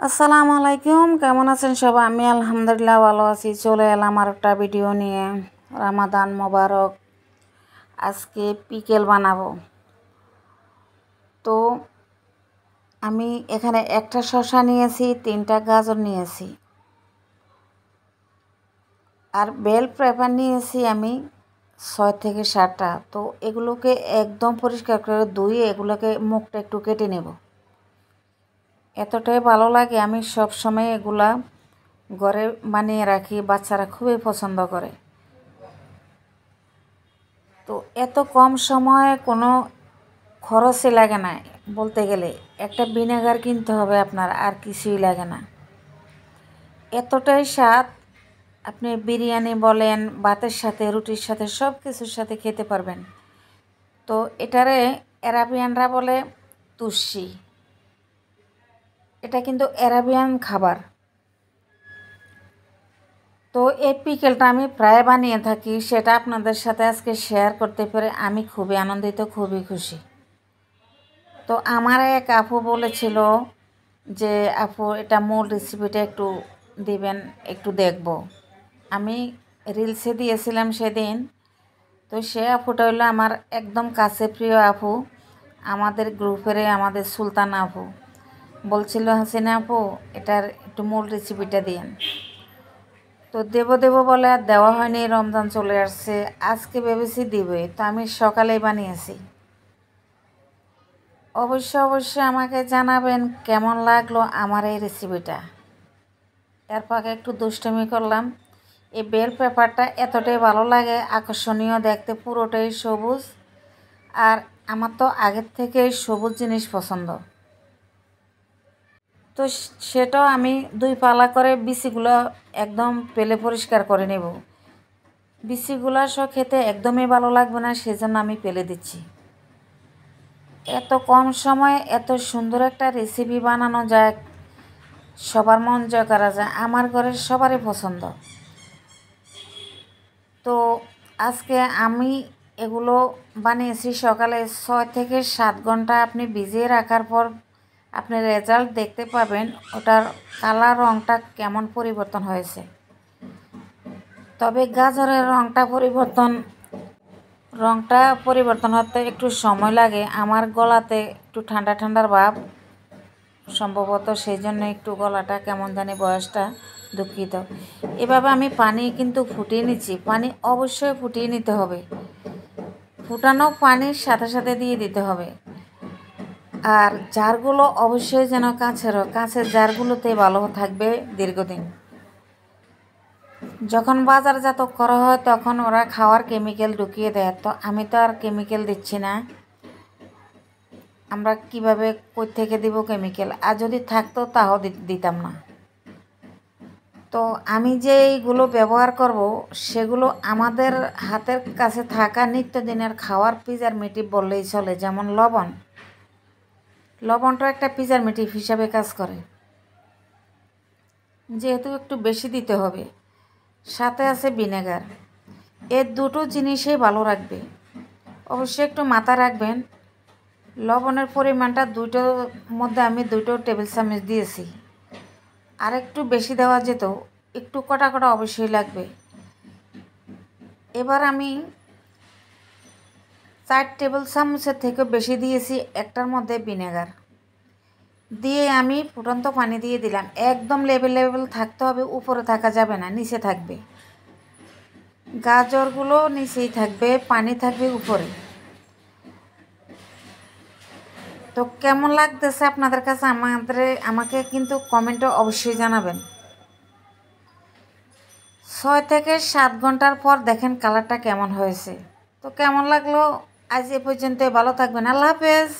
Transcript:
আসসালামু আলাইকুম, কেমন আছেন সবাই? আমি আলহামদুলিল্লাহ ভালো আছি। চলে এলাম আর একটা ভিডিও নিয়ে। রামাদান মোবারক। আজকে পিকেল বানাবো। তো আমি এখানে একটা শসা নিয়েছি, 3টা গাজর নিয়েছি, আর বেল পেপার নিয়েছি আমি 6 থেকে 7টা। তো এগুলোকে একদম পরিষ্কার করে ধুয়ে এগুলোকে মুখটা একটু কেটে নেব। এতটাই ভালো লাগে, আমি সব সময় এগুলা ঘরে বানিয়ে রাখি, বাচ্চারা খুবই পছন্দ করে। তো এত কম সময়ে কোনো খরচই লাগে না, বলতে গেলে একটা ভিনেগার কিনতে হবে আপনার, আর কিছুই লাগে না। এতটাই স্বাদ, আপনি বিরিয়ানি বলেন, ভাতের সাথে, রুটির সাথে, সব কিছুর সাথে খেতে পারবেন। তো এটারে অ্যারাবিয়ানরা বলে তুর্সি। এটা কিন্তু অ্যারাবিয়ান খাবার। তো এই পিকেলটা আমি প্রায় বানিয়ে থাকি, সেটা আপনাদের সাথে আজকে শেয়ার করতে পেরে আমি খুবই আনন্দিত, খুবই খুশি। তো আমার এক আপু বলেছিল যে আপু এটা মূল রেসিপিটা একটু দিবেন, একটু দেখব। আমি রিলসে দিয়েছিলাম সেদিন। তো সে আপুটা হইলো আমার একদম কাছে প্রিয় আপু, আমাদের গ্রুপের আমাদের সুলতান আপু। বলছিল হাসিনা আপু এটার একটু মূল রেসিপিটা দিয়েন। তো দেব বলে আর দেওয়া হয়নি, রমজান চলে আসছে, আজকে ভেবেছি দিবে। তো আমি সকালেই বানিয়েছি। অবশ্যই আমাকে জানাবেন কেমন লাগলো আমার এই রেসিপিটা। এরপর একটু দুষ্টুমি করলাম। এই বেল পেপারটা এতটাই ভালো লাগে, আকর্ষণীয় দেখতে, পুরোটাই সবুজ। আর আমার তো আগের থেকেই সবুজ জিনিস পছন্দ। তো সেটাও আমি 2 পালা করে বিচিগুলো একদম পেলে পরিষ্কার করে নেব। বিচিগুলো সব খেতে একদমই ভালো লাগবে না, সেজন্য আমি পেলে দিচ্ছি। এত কম সময়ে এত সুন্দর একটা রেসিপি বানানো যায়, সবার মন জয় করা যায়, আমার ঘরের সবারই পছন্দ। তো আজকে আমি এগুলো বানিয়েছি সকালে 6 থেকে 7 ঘন্টা আপনি ভিজিয়ে রাখার পর আপনি রেজাল্ট দেখতে পাবেন, ওটার কালার রঙটা কেমন পরিবর্তন হয়েছে। তবে গাজরের রঙটা পরিবর্তন হতে একটু সময় লাগে। আমার গলাতে একটু ঠান্ডার ভাব, সম্ভবত সেই জন্য একটু গলাটা কেমন জানি, বয়সটা, দুঃখিত। এভাবে আমি পানি কিন্তু ফুটিয়ে নিচ্ছি। পানি অবশ্যই ফুটিয়ে নিতে হবে, ফুটানো পানির সাথে দিয়ে দিতে হবে। আর জারগুলো অবশ্যই যেন কাঁচের জারগুলোতে ভালো থাকবে দীর্ঘদিন। যখন বাজারজাত করা হয় তখন ওরা খাওয়ার কেমিক্যাল ঢুকিয়ে দেয়। তো আমি তো আর কেমিক্যাল দিচ্ছি না, আমরা কিভাবে কই থেকে দিব কেমিক্যাল? আর যদি থাকতো তাও দিতাম না। তো আমি যে এইগুলো ব্যবহার করব সেগুলো আমাদের হাতের কাছে থাকা নিত্যদিনের খাওয়ার প্রিজারভেটিভ বললেই চলে। যেমন লবণটা একটা প্রিজারভেটিভ হিসাবে কাজ করে, যেহেতু একটু বেশি দিতে হবে। সাথে আছে ভিনেগার। এর দুটো জিনিসই ভালো রাখবে। অবশ্যই একটু মাথায় রাখবেন, লবণের পরিমাণটা দুটোর মধ্যে আমি 2 টেবিল চামচ দিয়েছি, আর একটু বেশি দেওয়া যেত, একটু কটা অবশ্যই লাগবে। এবার আমি 4 টেবিল চামচের থেকে বেশি দিয়েছি একটার মধ্যে ভিনেগার দিয়ে আমি ফুটন্ত পানি দিয়ে দিলাম। একদম লেভেল থাকতে হবে, উপরে থাকা যাবে না, নিচে থাকবে। গাজরগুলো নিচেই থাকবে, পানি থাকবে উপরে। তো কেমন লাগতেছে আপনাদের কাছে আমাকে কিন্তু কমেন্টে অবশ্যই জানাবেন। 6 থেকে 7 ঘন্টার পর দেখেন কালারটা কেমন হয়েছে। তো কেমন লাগলো আজ এ পর্যন্ত, ভালো থাকবেন, আল্লাহ হাফেজ।